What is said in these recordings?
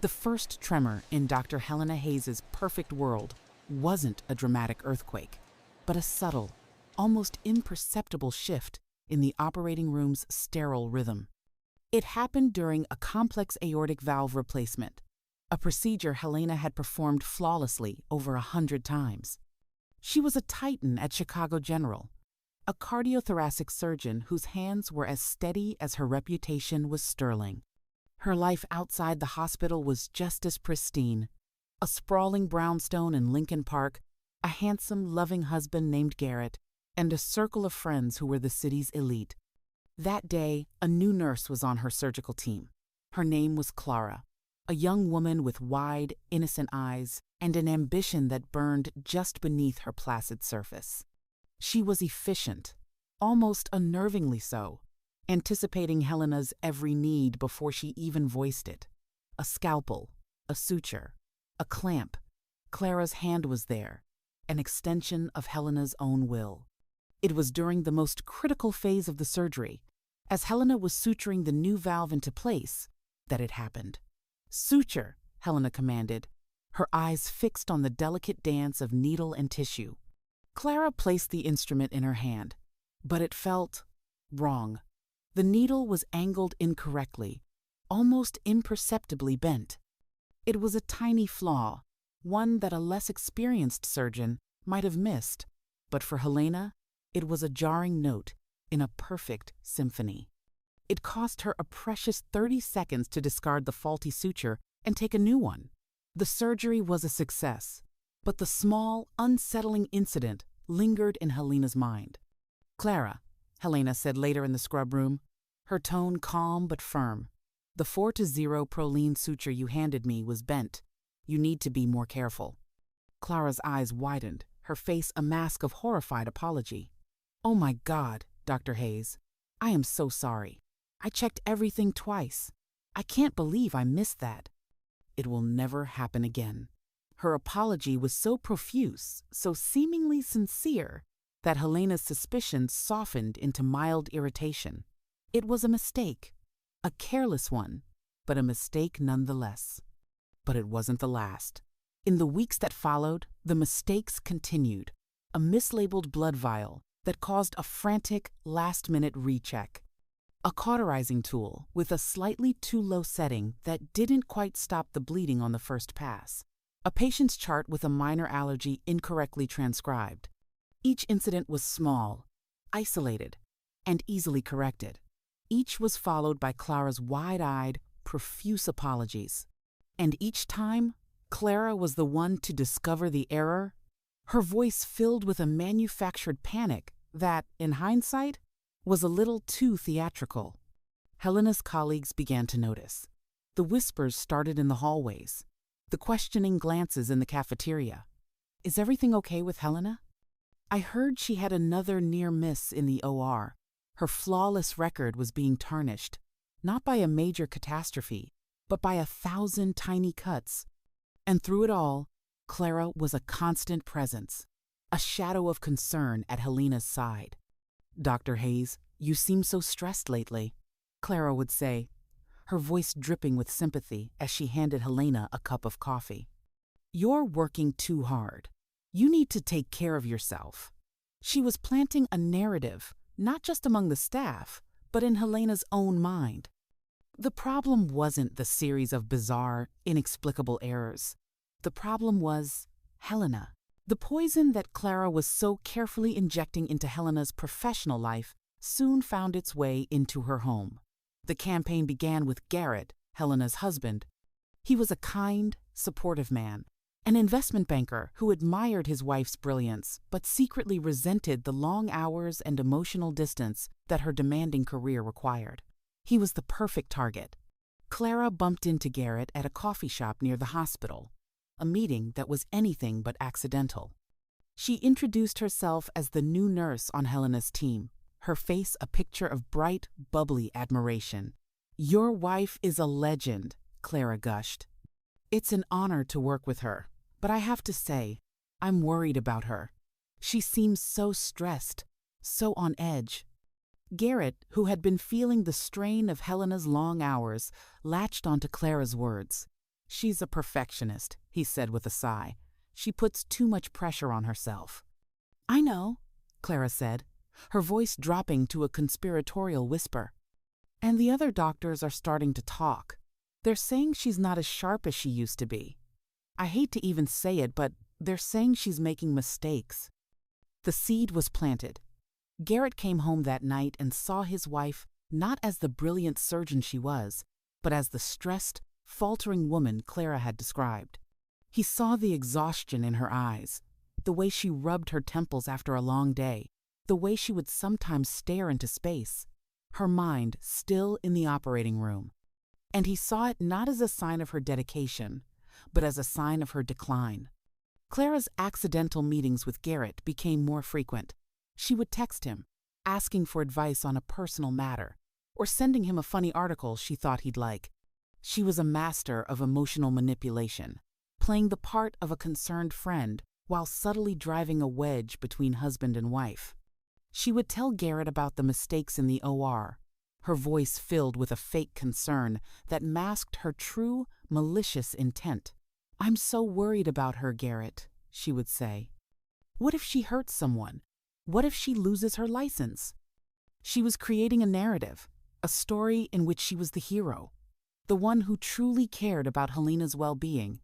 The first tremor in Dr. Helena Hayes' perfect world wasn't a dramatic earthquake, but a subtle, almost imperceptible shift in the operating room's sterile rhythm. It happened during a complex aortic valve replacement, a procedure Helena had performed flawlessly over 100 times. She was a titan at Chicago General, a cardiothoracic surgeon whose hands were as steady as her reputation was sterling. Her life outside the hospital was just as pristine. A sprawling brownstone in Lincoln Park, a handsome, loving husband named Garrett, and a circle of friends who were the city's elite. That day, a new nurse was on her surgical team. Her name was Clara, a young woman with wide, innocent eyes and an ambition that burned just beneath her placid surface. She was efficient, almost unnervingly so, anticipating Helena's every need before she even voiced it. A scalpel, a suture, a clamp. Clara's hand was there, an extension of Helena's own will. It was during the most critical phase of the surgery, as Helena was suturing the new valve into place, that it happened. "Suture," Helena commanded, her eyes fixed on the delicate dance of needle and tissue. Clara placed the instrument in her hand, but it felt wrong. The needle was angled incorrectly, almost imperceptibly bent. It was a tiny flaw, one that a less experienced surgeon might have missed, but for Helena, it was a jarring note in a perfect symphony. It cost her a precious 30 seconds to discard the faulty suture and take a new one. The surgery was a success, but the small, unsettling incident lingered in Helena's mind. "Clara," Helena said later in the scrub room, her tone calm but firm, "the 4-0 Prolene suture you handed me was bent. You need to be more careful." Clara's eyes widened, her face a mask of horrified apology. "Oh my God, Dr. Hayes, I am so sorry. I checked everything twice. I can't believe I missed that." It will never happen again. Her apology was so profuse, so seemingly sincere, that Helena's suspicions softened into mild irritation. It was a mistake, a careless one, but a mistake nonetheless. But it wasn't the last. In the weeks that followed, the mistakes continued. A mislabeled blood vial that caused a frantic, last-minute recheck. A cauterizing tool with a slightly too low setting that didn't quite stop the bleeding on the first pass. A patient's chart with a minor allergy incorrectly transcribed. Each incident was small, isolated, and easily corrected. Each was followed by Clara's wide-eyed, profuse apologies. And each time, Clara was the one to discover the error, her voice filled with a manufactured panic that, in hindsight, was a little too theatrical. Helena's colleagues began to notice. The whispers started in the hallways, the questioning glances in the cafeteria. "Is everything okay with Helena? I heard she had another near miss in the OR. Her flawless record was being tarnished, not by a major catastrophe, but by 1,000 tiny cuts." And through it all, Clara was a constant presence, a shadow of concern at Helena's side. "Dr. Hayes, you seem so stressed lately," Clara would say, her voice dripping with sympathy as she handed Helena a cup of coffee. "You're working too hard. You need to take care of yourself." She was planting a narrative, not just among the staff, but in Helena's own mind. The problem wasn't the series of bizarre, inexplicable errors. The problem was Helena. The poison that Clara was so carefully injecting into Helena's professional life soon found its way into her home. The campaign began with Garrett, Helena's husband. He was a kind, supportive man, an investment banker who admired his wife's brilliance but secretly resented the long hours and emotional distance that her demanding career required. He was the perfect target. Clara bumped into Garrett at a coffee shop near the hospital, a meeting that was anything but accidental. She introduced herself as the new nurse on Helena's team, her face a picture of bright, bubbly admiration. "Your wife is a legend," Clara gushed. "It's an honor to work with her, but I have to say, I'm worried about her. She seems so stressed, so on edge." Garrett, who had been feeling the strain of Helena's long hours, latched onto Clara's words. "She's a perfectionist," he said with a sigh. "She puts too much pressure on herself." "I know," Clara said, her voice dropping to a conspiratorial whisper. "And the other doctors are starting to talk. They're saying she's not as sharp as she used to be. I hate to even say it, but they're saying she's making mistakes." The seed was planted. Garrett came home that night and saw his wife not as the brilliant surgeon she was, but as the stressed, faltering woman Clara had described. He saw the exhaustion in her eyes, the way she rubbed her temples after a long day, the way she would sometimes stare into space, her mind still in the operating room. And he saw it not as a sign of her dedication, but as a sign of her decline. Clara's accidental meetings with Garrett became more frequent. She would text him, asking for advice on a personal matter, or sending him a funny article she thought he'd like. She was a master of emotional manipulation, playing the part of a concerned friend while subtly driving a wedge between husband and wife. She would tell Garrett about the mistakes in the OR, her voice filled with a fake concern that masked her true, malicious intent. "I'm so worried about her, Garrett," she would say. "What if she hurts someone? What if she loses her license?" She was creating a narrative, a story in which she was the hero, the one who truly cared about Helena's well-being.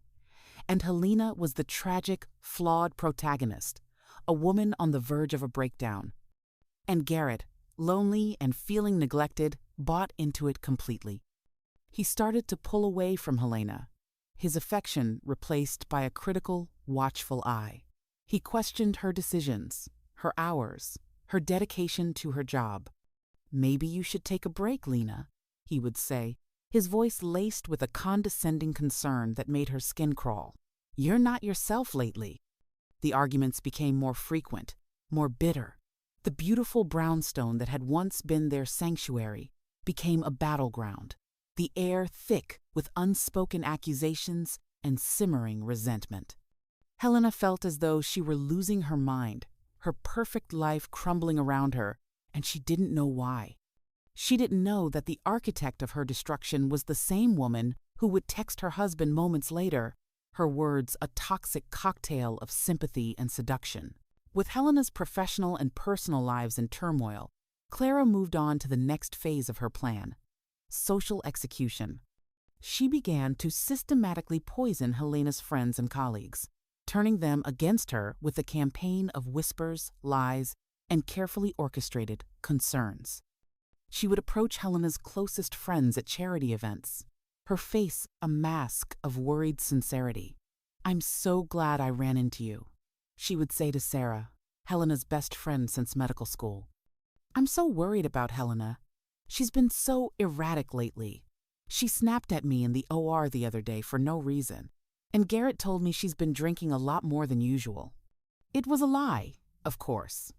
And Helena was the tragic, flawed protagonist, a woman on the verge of a breakdown. And Garrett, lonely and feeling neglected, bought into it completely. He started to pull away from Helena, his affection replaced by a critical, watchful eye. He questioned her decisions, her hours, her dedication to her job. "Maybe you should take a break, Lena," he would say, his voice laced with a condescending concern that made her skin crawl. "You're not yourself lately." The arguments became more frequent, more bitter. The beautiful brownstone that had once been their sanctuary became a battleground, the air thick with unspoken accusations and simmering resentment. Helena felt as though she were losing her mind, her perfect life crumbling around her, and she didn't know why. She didn't know that the architect of her destruction was the same woman who would text her husband moments later, her words a toxic cocktail of sympathy and seduction. With Helena's professional and personal lives in turmoil, Clara moved on to the next phase of her plan: social execution. She began to systematically poison Helena's friends and colleagues, turning them against her with a campaign of whispers, lies, and carefully orchestrated concerns. She would approach Helena's closest friends at charity events, her face a mask of worried sincerity. "I'm so glad I ran into you," she would say to Sarah, Helena's best friend since medical school. "I'm so worried about Helena. She's been so erratic lately. She snapped at me in the OR the other day for no reason, and Garrett told me she's been drinking a lot more than usual." It was a lie, of course.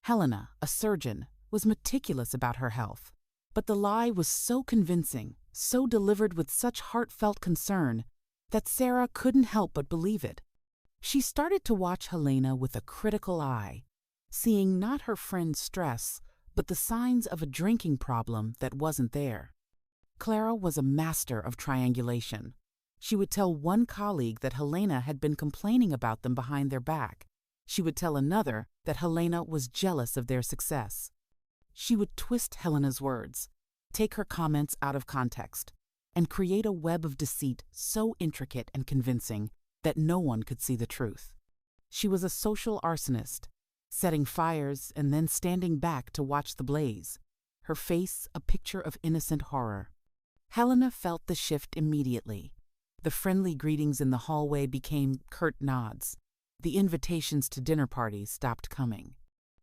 Helena, a surgeon, was meticulous about her health, but the lie was so convincing, so delivered with such heartfelt concern, that Sarah couldn't help but believe it. She started to watch Helena with a critical eye, seeing not her friend's stress, but the signs of a drinking problem that wasn't there. Clara was a master of triangulation. She would tell one colleague that Helena had been complaining about them behind their back. She would tell another that Helena was jealous of their success. She would twist Helena's words, take her comments out of context, and create a web of deceit so intricate and convincing that no one could see the truth. She was a social arsonist, setting fires and then standing back to watch the blaze, her face a picture of innocent horror. Helena felt the shift immediately. The friendly greetings in the hallway became curt nods. The invitations to dinner parties stopped coming.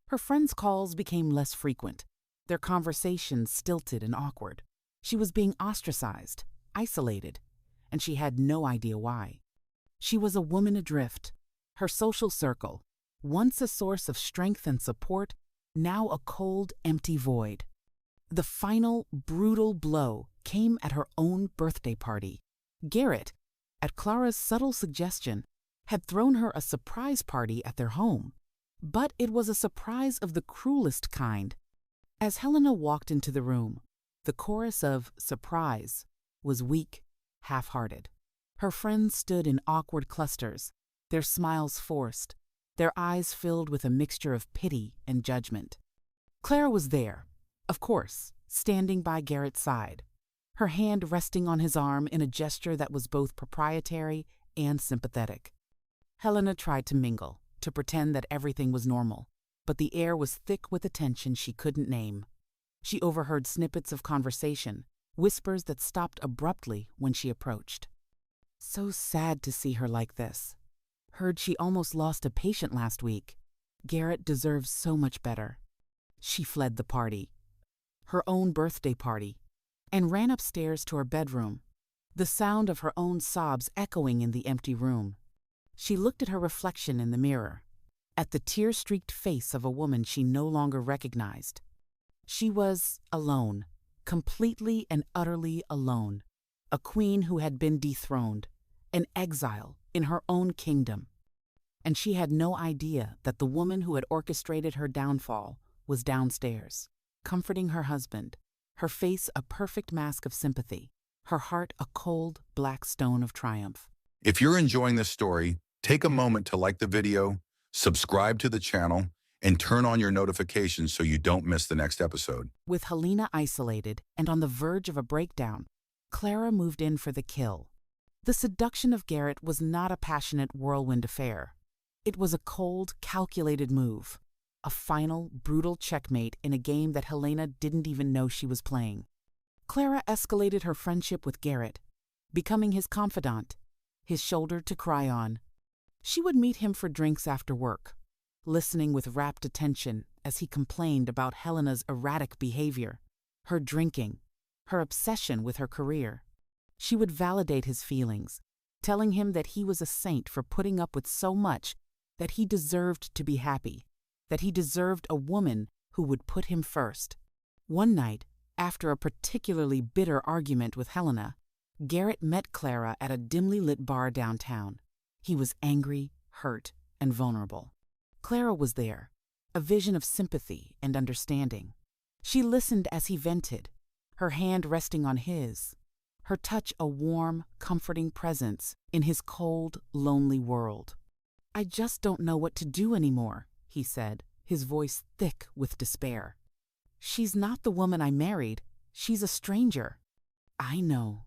Her friends' calls became less frequent, their conversations stilted and awkward. She was being ostracized, isolated, and she had no idea why. She was a woman adrift. Her social circle, once a source of strength and support, now a cold, empty void. The final, brutal blow came at her own birthday party. Garrett, at Clara's subtle suggestion, had thrown her a surprise party at their home. But it was a surprise of the cruelest kind. As Helena walked into the room, the chorus of surprise was weak, half-hearted. Her friends stood in awkward clusters, their smiles forced, their eyes filled with a mixture of pity and judgment. Clara was there, of course, standing by Garrett's side, her hand resting on his arm in a gesture that was both proprietary and sympathetic. Helena tried to mingle, to pretend that everything was normal, but the air was thick with a tension she couldn't name. She overheard snippets of conversation, whispers that stopped abruptly when she approached. So sad to see her like this. Heard she almost lost a patient last week. Garrett deserves so much better. She fled the party, her own birthday party, and ran upstairs to her bedroom, the sound of her own sobs echoing in the empty room. She looked at her reflection in the mirror, at the tear-streaked face of a woman she no longer recognized. She was alone, completely and utterly alone, a queen who had been dethroned, an exile in her own kingdom. And she had no idea that the woman who had orchestrated her downfall was downstairs, comforting her husband, her face a perfect mask of sympathy, her heart a cold, black stone of triumph. If you're enjoying this story, take a moment to like the video, subscribe to the channel, and turn on your notifications so you don't miss the next episode. With Helena isolated and on the verge of a breakdown, Clara moved in for the kill. The seduction of Garrett was not a passionate whirlwind affair. It was a cold, calculated move, a final, brutal checkmate in a game that Helena didn't even know she was playing. Clara escalated her friendship with Garrett, becoming his confidant, his shoulder to cry on. She would meet him for drinks after work, listening with rapt attention as he complained about Helena's erratic behavior, her drinking, her obsession with her career. She would validate his feelings, telling him that he was a saint for putting up with so much, that he deserved to be happy, that he deserved a woman who would put him first. One night, after a particularly bitter argument with Helena, Garrett met Clara at a dimly lit bar downtown. He was angry, hurt, and vulnerable. Clara was there, a vision of sympathy and understanding. She listened as he vented, her hand resting on his, her touch a warm, comforting presence in his cold, lonely world. "I just don't know what to do anymore," he said, his voice thick with despair. "She's not the woman I married. She's a stranger." "I know,"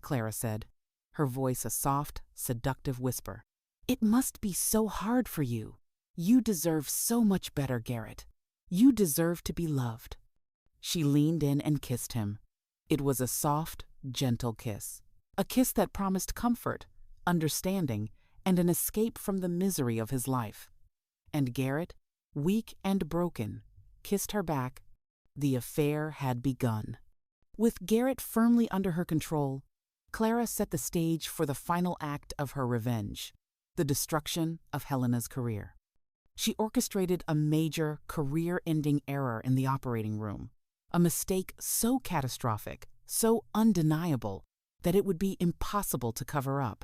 Clara said, her voice a soft, seductive whisper. "It must be so hard for you. You deserve so much better, Garrett. You deserve to be loved." She leaned in and kissed him. It was a soft, gentle kiss, a kiss that promised comfort, understanding, and an escape from the misery of his life. And Garrett, weak and broken, kissed her back. The affair had begun. With Garrett firmly under her control, Clara set the stage for the final act of her revenge, the destruction of Helena's career. She orchestrated a major, career-ending error in the operating room, a mistake so catastrophic, so undeniable, that it would be impossible to cover up.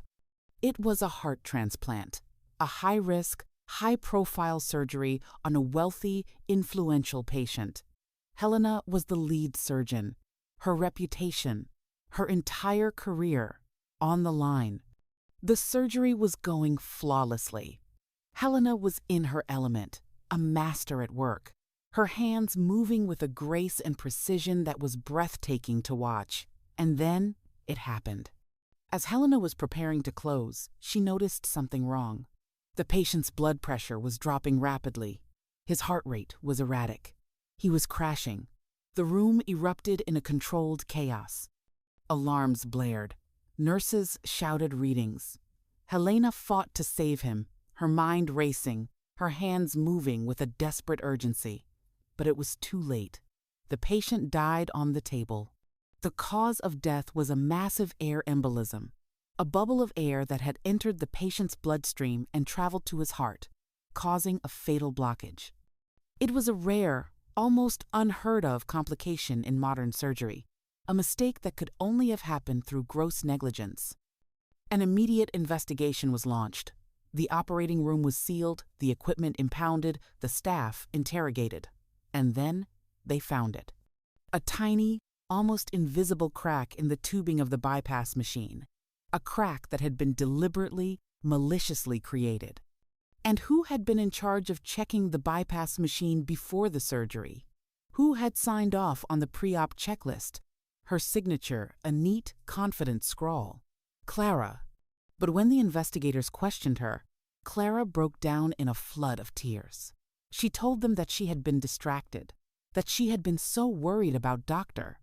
It was a heart transplant, a high-risk, high-profile surgery on a wealthy, influential patient. Helena was the lead surgeon, her reputation, her entire career on the line. The surgery was going flawlessly. Helena was in her element, a master at work, her hands moving with a grace and precision that was breathtaking to watch. And then it happened. As Helena was preparing to close, she noticed something wrong. The patient's blood pressure was dropping rapidly. His heart rate was erratic. He was crashing. The room erupted in a controlled chaos. Alarms blared. Nurses shouted readings. Helena fought to save him, her mind racing, her hands moving with a desperate urgency. But it was too late. The patient died on the table. The cause of death was a massive air embolism, a bubble of air that had entered the patient's bloodstream and traveled to his heart, causing a fatal blockage. It was a rare, almost unheard of complication in modern surgery, a mistake that could only have happened through gross negligence. An immediate investigation was launched. The operating room was sealed, the equipment impounded, the staff interrogated. And then they found it. A tiny, almost invisible crack in the tubing of the bypass machine. a crack that had been deliberately, maliciously created. And who had been in charge of checking the bypass machine before the surgery? Who had signed off on the pre-op checklist? Her signature, a neat, confident scrawl. Clara. But when the investigators questioned her, Clara broke down in a flood of tears. She told them that she had been distracted, that she had been so worried about Dr.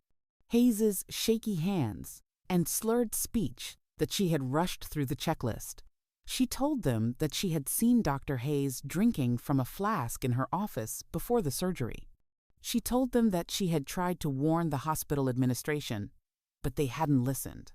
Hayes's shaky hands and slurred speech that she had rushed through the checklist. She told them that she had seen Dr. Hayes drinking from a flask in her office before the surgery. She told them that she had tried to warn the hospital administration, but they hadn't listened.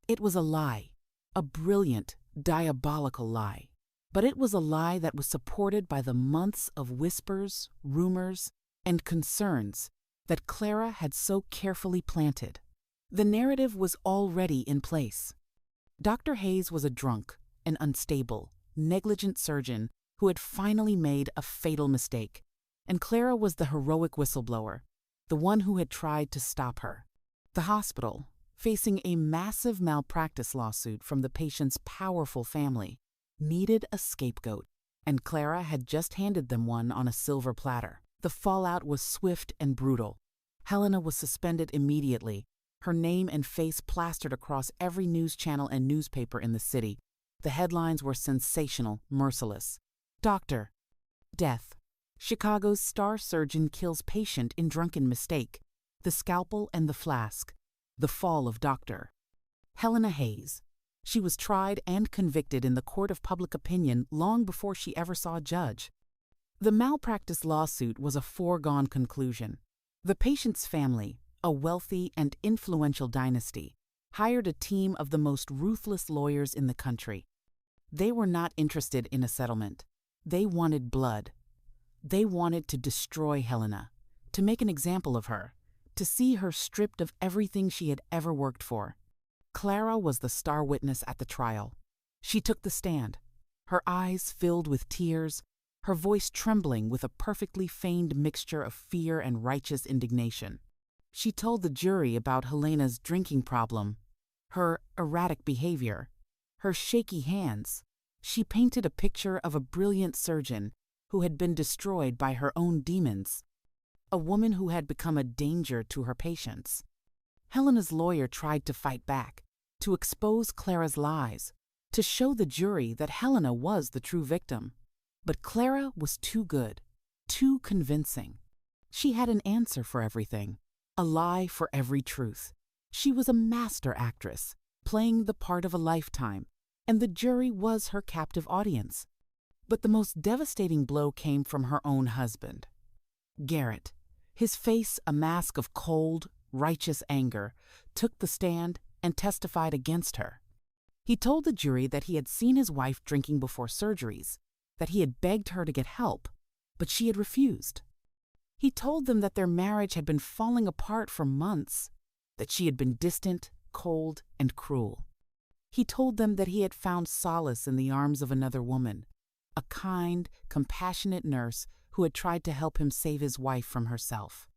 It was a lie, a brilliant, diabolical lie. But it was a lie that was supported by the months of whispers, rumors, and concerns that Clara had so carefully planted. The narrative was already in place. Dr. Hayes was a drunk, an unstable, negligent surgeon who had finally made a fatal mistake, and Clara was the heroic whistleblower, the one who had tried to stop her. The hospital, facing a massive malpractice lawsuit from the patient's powerful family, needed a scapegoat, and Clara had just handed them one on a silver platter. The fallout was swift and brutal. Helena was suspended immediately, her name and face plastered across every news channel and newspaper in the city. The headlines were sensational, merciless. Doctor. Death. Chicago's star surgeon kills patient in drunken mistake. The scalpel and the flask. The fall of Dr. Helena Hayes. She was tried and convicted in the court of public opinion long before she ever saw a judge. The malpractice lawsuit was a foregone conclusion. The patient's family, a wealthy and influential dynasty, hired a team of the most ruthless lawyers in the country. They were not interested in a settlement. They wanted blood. They wanted to destroy Helena, to make an example of her, to see her stripped of everything she had ever worked for. Clara was the star witness at the trial. She took the stand, her eyes filled with tears, her voice trembling with a perfectly feigned mixture of fear and righteous indignation. She told the jury about Helena's drinking problem, her erratic behavior, her shaky hands. She painted a picture of a brilliant surgeon who had been destroyed by her own demons, a woman who had become a danger to her patients. Helena's lawyer tried to fight back, to expose Clara's lies, to show the jury that Helena was the true victim. But Clara was too good, too convincing. She had an answer for everything, a lie for every truth. She was a master actress, playing the part of a lifetime, and the jury was her captive audience. But the most devastating blow came from her own husband. Garrett, his face a mask of cold, righteous anger, took the stand and testified against her. He told the jury that he had seen his wife drinking before surgeries, that he had begged her to get help, but she had refused. He told them that their marriage had been falling apart for months, that she had been distant, cold, and cruel. He told them that he had found solace in the arms of another woman, a kind, compassionate nurse who had tried to help him save his wife from herself.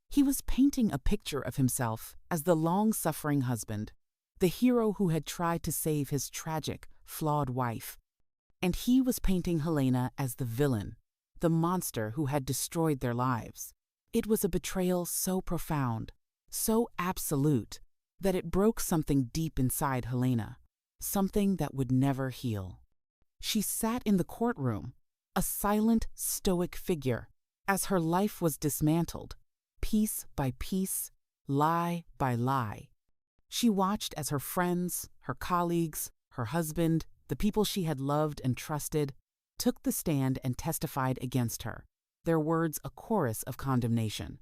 He was painting a picture of himself as the long-suffering husband, the hero who had tried to save his tragic, flawed wife. And he was painting Helena as the villain, the monster who had destroyed their lives. It was a betrayal so profound, so absolute, that it broke something deep inside Helena, something that would never heal. She sat in the courtroom, a silent, stoic figure, as her life was dismantled, piece by piece, lie by lie. She watched as her friends, her colleagues, her husband, the people she had loved and trusted, took the stand and testified against her, their words a chorus of condemnation.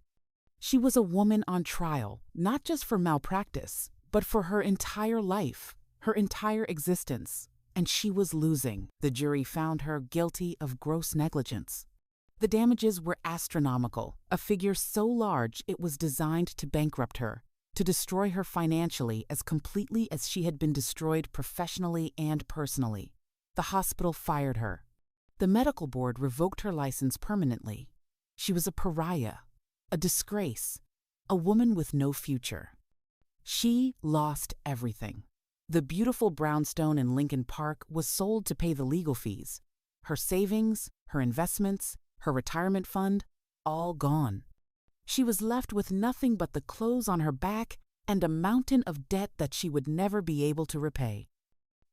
She was a woman on trial, not just for malpractice, but for her entire life, her entire existence, and she was losing. The jury found her guilty of gross negligence. The damages were astronomical, a figure so large it was designed to bankrupt her, to destroy her financially as completely as she had been destroyed professionally and personally. The hospital fired her. The medical board revoked her license permanently. She was a pariah, a disgrace, a woman with no future. She lost everything. The beautiful brownstone in Lincoln Park was sold to pay the legal fees. Her savings, her investments, her retirement fund, all gone. She was left with nothing but the clothes on her back and a mountain of debt that she would never be able to repay.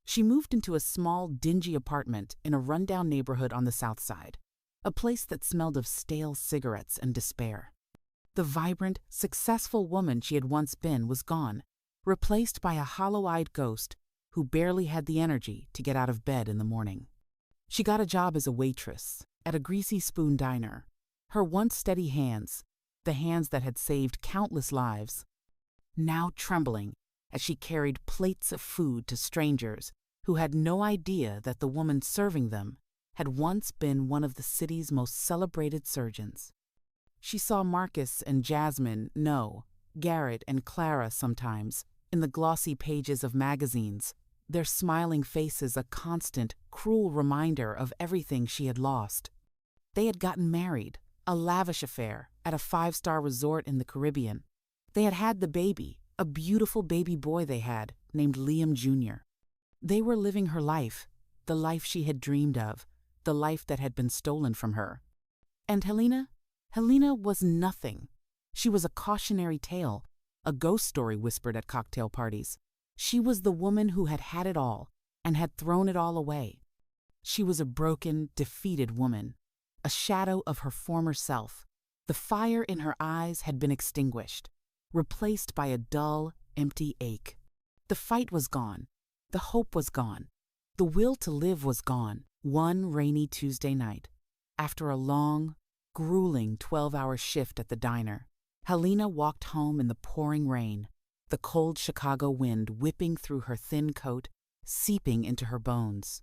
She moved into a small, dingy apartment in a rundown neighborhood on the South Side, a place that smelled of stale cigarettes and despair. The vibrant, successful woman she had once been was gone, replaced by a hollow-eyed ghost who barely had the energy to get out of bed in the morning. She got a job as a waitress at a greasy spoon diner. Her once steady hands, the hands that had saved countless lives, now trembling as she carried plates of food to strangers who had no idea that the woman serving them had once been one of the city's most celebrated surgeons. She saw Marcus and Jasmine, no, Garrett and Clara sometimes, in the glossy pages of magazines, their smiling faces a constant, cruel reminder of everything she had lost. They had gotten married, a lavish affair, at a 5-star resort in the Caribbean. They had had the baby, a beautiful baby boy they had, named Liam Jr. They were living her life, the life she had dreamed of, the life that had been stolen from her. And Helena was nothing. She was a cautionary tale, a ghost story whispered at cocktail parties. She was the woman who had had it all and had thrown it all away. She was a broken, defeated woman, a shadow of her former self. The fire in her eyes had been extinguished, replaced by a dull, empty ache. The fight was gone. The hope was gone. The will to live was gone. One rainy Tuesday night, after a long, grueling 12-hour shift at the diner, Helena walked home in the pouring rain, the cold Chicago wind whipping through her thin coat, seeping into her bones.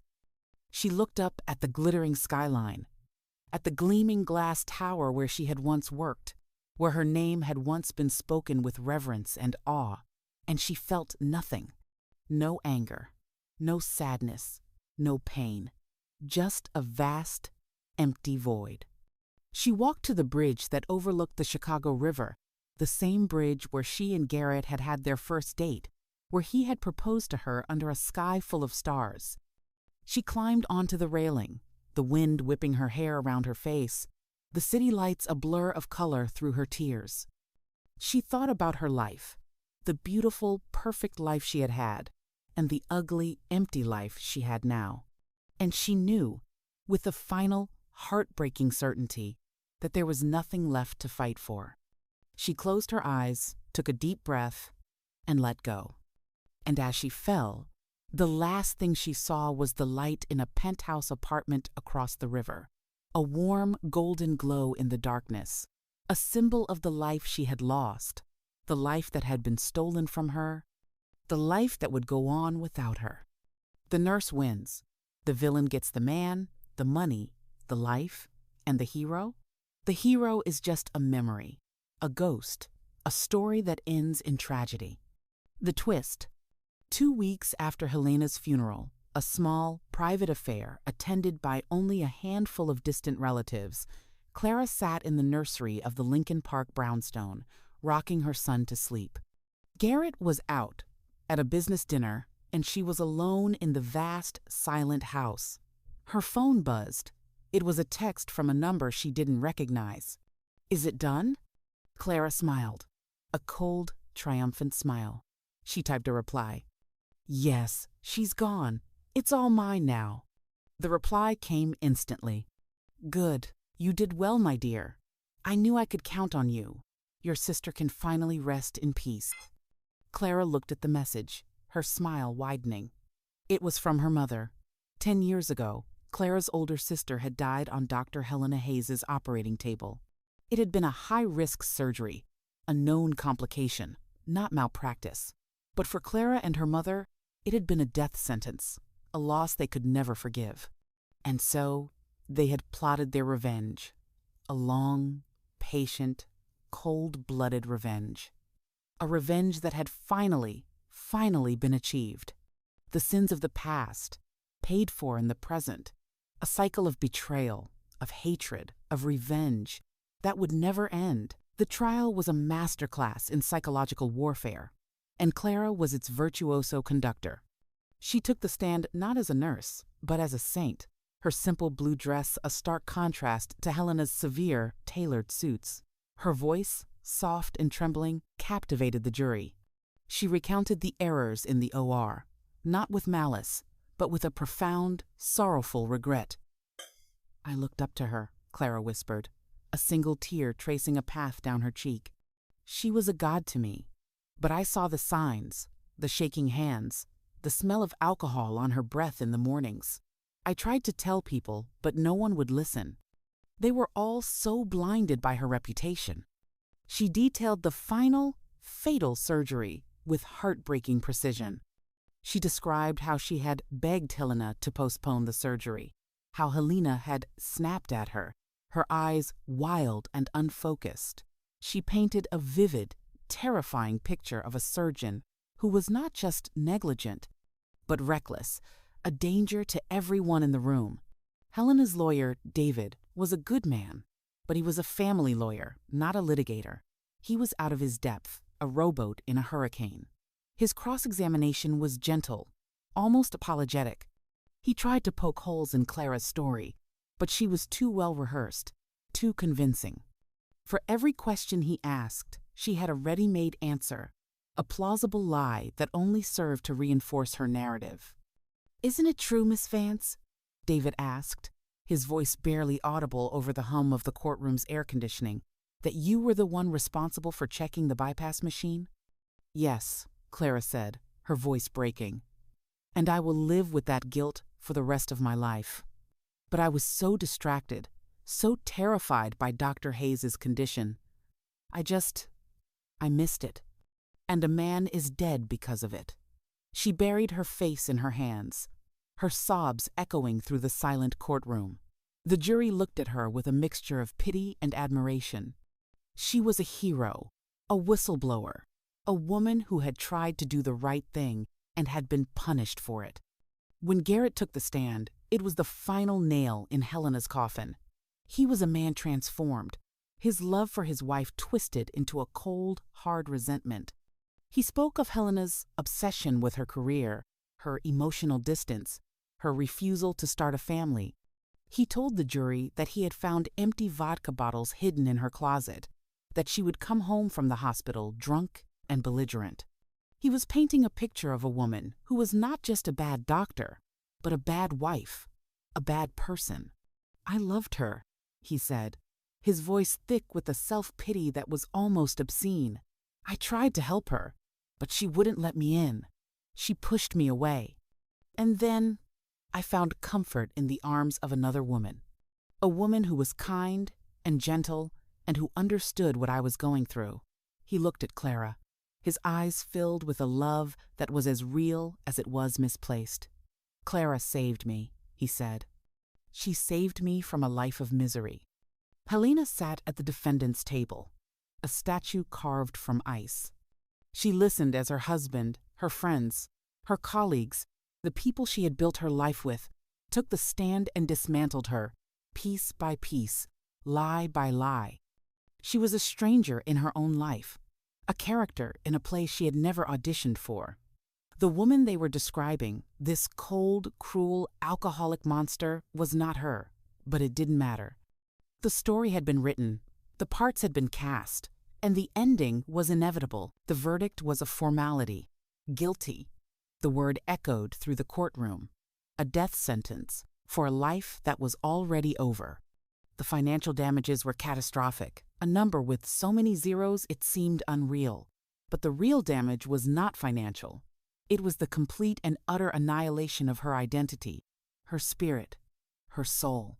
She looked up at the glittering skyline, at the gleaming glass tower where she had once worked, where her name had once been spoken with reverence and awe, and she felt nothing. No anger, no sadness, no pain, just a vast, empty void. She walked to the bridge that overlooked the Chicago River, the same bridge where she and Garrett had had their first date, where he had proposed to her under a sky full of stars. She climbed onto the railing, the wind whipping her hair around her face, the city lights a blur of color through her tears. She thought about her life, the beautiful, perfect life she had had, and the ugly, empty life she had now. And she knew, with a final, heartbreaking certainty, that there was nothing left to fight for. She closed her eyes, took a deep breath, and let go. And as she fell, the last thing she saw was the light in a penthouse apartment across the river, a warm, golden glow in the darkness, a symbol of the life she had lost, the life that had been stolen from her, the life that would go on without her. The nurse wins. The villain gets the man, the money, the life, and the hero? The hero is just a memory, a ghost, a story that ends in tragedy. The twist. 2 weeks after Helena's funeral, a small, private affair attended by only a handful of distant relatives, Clara sat in the nursery of the Lincoln Park brownstone, rocking her son to sleep. Garrett was out at a business dinner, and she was alone in the vast, silent house. Her phone buzzed. It was a text from a number she didn't recognize. "Is it done?" Clara smiled, a cold, triumphant smile. She typed a reply. "Yes, she's gone. It's all mine now." The reply came instantly. "Good. You did well, my dear. I knew I could count on you. Your sister can finally rest in peace." Clara looked at the message, her smile widening. It was from her mother. 10 years ago, Clara's older sister had died on Dr. Helena Hayes' operating table. It had been a high-risk surgery, a known complication, not malpractice. But for Clara and her mother, it had been a death sentence, a loss they could never forgive. And so, they had plotted their revenge. A long, patient, cold-blooded revenge. A revenge that had finally been achieved. The sins of the past, paid for in the present. A cycle of betrayal, of hatred, of revenge, that would never end. The trial was a masterclass in psychological warfare, and Clara was its virtuoso conductor. She took the stand not as a nurse, but as a saint, her simple blue dress a stark contrast to Helena's severe, tailored suits. Her voice, soft and trembling, captivated the jury. She recounted the errors in the OR, not with malice, but with a profound, sorrowful regret. "I looked up to her," Clara whispered, a single tear tracing a path down her cheek. "She was a god to me, but I saw the signs, the shaking hands, the smell of alcohol on her breath in the mornings. I tried to tell people, but no one would listen. They were all so blinded by her reputation." She detailed the final, fatal surgery with heartbreaking precision. She described how she had begged Helena to postpone the surgery, how Helena had snapped at her, her eyes wild and unfocused. She painted a vivid, terrifying picture of a surgeon who was not just negligent, but reckless, a danger to everyone in the room. Helena's lawyer, David, was a good man, but he was a family lawyer, not a litigator. He was out of his depth, a rowboat in a hurricane. His cross-examination was gentle, almost apologetic. He tried to poke holes in Clara's story, but she was too well rehearsed, too convincing. For every question he asked, she had a ready-made answer, a plausible lie that only served to reinforce her narrative. "Isn't it true, Miss Vance?" David asked, his voice barely audible over the hum of the courtroom's air conditioning, "that you were the one responsible for checking the bypass machine?" "Yes," Clara said, her voice breaking. "And I will live with that guilt for the rest of my life. But I was so distracted, so terrified by Dr. Hayes' condition. I missed it. And a man is dead because of it." She buried her face in her hands, her sobs echoing through the silent courtroom. The jury looked at her with a mixture of pity and admiration. She was a hero, a whistleblower, a woman who had tried to do the right thing and had been punished for it. When Garrett took the stand, it was the final nail in Helena's coffin. He was a man transformed, his love for his wife twisted into a cold, hard resentment. He spoke of Helena's obsession with her career, her emotional distance, her refusal to start a family. He told the jury that he had found empty vodka bottles hidden in her closet, that she would come home from the hospital drunk and belligerent. He was painting a picture of a woman who was not just a bad doctor, but a bad wife, a bad person. "I loved her," he said, his voice thick with a self-pity that was almost obscene. "I tried to help her, but she wouldn't let me in. She pushed me away. And then I found comfort in the arms of another woman, a woman who was kind and gentle and who understood what I was going through." He looked at Clara, his eyes filled with a love that was as real as it was misplaced. "Clara saved me," he said. "She saved me from a life of misery." Helena sat at the defendant's table, a statue carved from ice. She listened as her husband, her friends, her colleagues, the people she had built her life with, took the stand and dismantled her, piece by piece, lie by lie. She was a stranger in her own life, a character in a play she had never auditioned for. The woman they were describing, this cold, cruel, alcoholic monster, was not her, but it didn't matter. The story had been written, the parts had been cast, and the ending was inevitable. The verdict was a formality. Guilty. The word echoed through the courtroom. A death sentence for a life that was already over. The financial damages were catastrophic, a number with so many zeros it seemed unreal. But the real damage was not financial. It was the complete and utter annihilation of her identity, her spirit, her soul.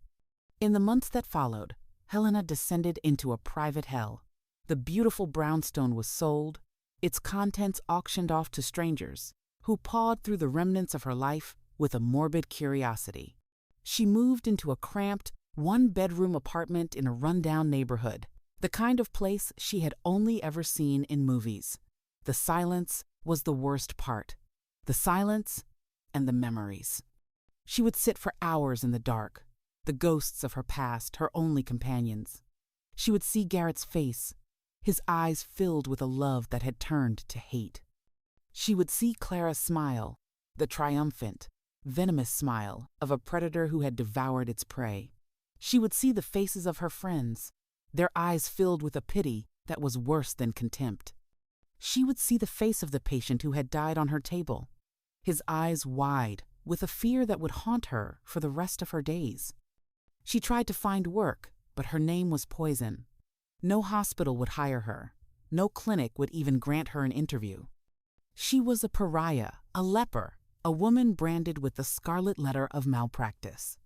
In the months that followed, Helena descended into a private hell. The beautiful brownstone was sold, its contents auctioned off to strangers, who pawed through the remnants of her life with a morbid curiosity. She moved into a cramped, one-bedroom apartment in a rundown neighborhood, the kind of place she had only ever seen in movies. The silence was the worst part. The silence and the memories. She would sit for hours in the dark, the ghosts of her past, her only companions. She would see Garrett's face, his eyes filled with a love that had turned to hate. She would see Clara smile, the triumphant, venomous smile of a predator who had devoured its prey. She would see the faces of her friends, their eyes filled with a pity that was worse than contempt. She would see the face of the patient who had died on her table, his eyes wide with a fear that would haunt her for the rest of her days. She tried to find work, but her name was poison. No hospital would hire her. No clinic would even grant her an interview. She was a pariah, a leper, a woman branded with the scarlet letter of malpractice.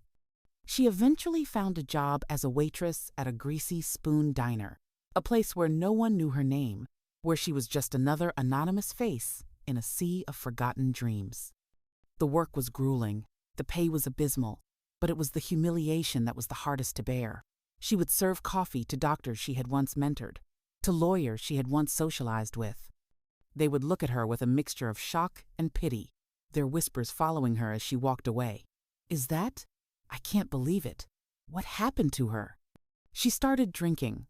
She eventually found a job as a waitress at a greasy spoon diner, a place where no one knew her name, where she was just another anonymous face in a sea of forgotten dreams. The work was grueling, the pay was abysmal, but it was the humiliation that was the hardest to bear. She would serve coffee to doctors she had once mentored, to lawyers she had once socialized with. They would look at her with a mixture of shock and pity, their whispers following her as she walked away. "Is that? I can't believe it. What happened to her?" She started drinking,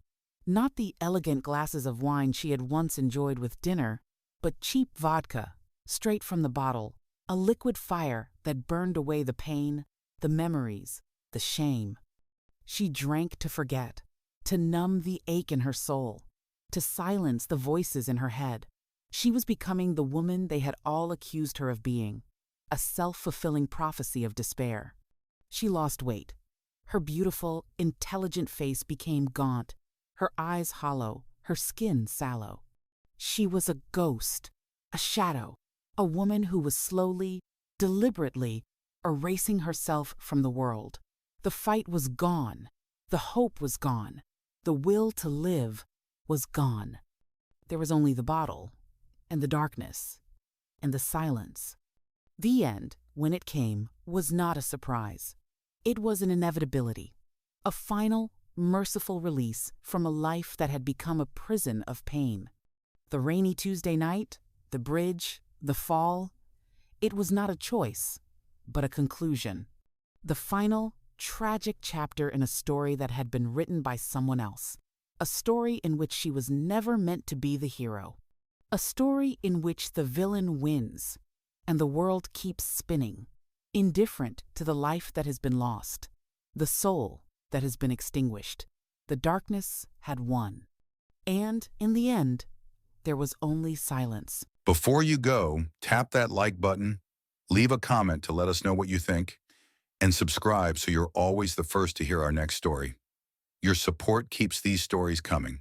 not the elegant glasses of wine she had once enjoyed with dinner, but cheap vodka, straight from the bottle, a liquid fire that burned away the pain, the memories, the shame. She drank to forget, to numb the ache in her soul, to silence the voices in her head. She was becoming the woman they had all accused her of being, a self-fulfilling prophecy of despair. She lost weight. Her beautiful, intelligent face became gaunt, her eyes hollow, her skin sallow. She was a ghost, a shadow, a woman who was slowly, deliberately erasing herself from the world. The fight was gone. The hope was gone. The will to live was gone. There was only the bottle, and the darkness, and the silence. The end, when it came, was not a surprise. It was an inevitability, a final, merciful release from a life that had become a prison of pain. The rainy Tuesday night, the bridge, the fall, it was not a choice, but a conclusion. The final, tragic chapter in a story that had been written by someone else. A story in which she was never meant to be the hero. A story in which the villain wins, and the world keeps spinning, indifferent to the life that has been lost, the soul that has been extinguished. The darkness had won. And, in the end, there was only silence. Before you go, tap that like button, leave a comment to let us know what you think, and subscribe so you're always the first to hear our next story. Your support keeps these stories coming.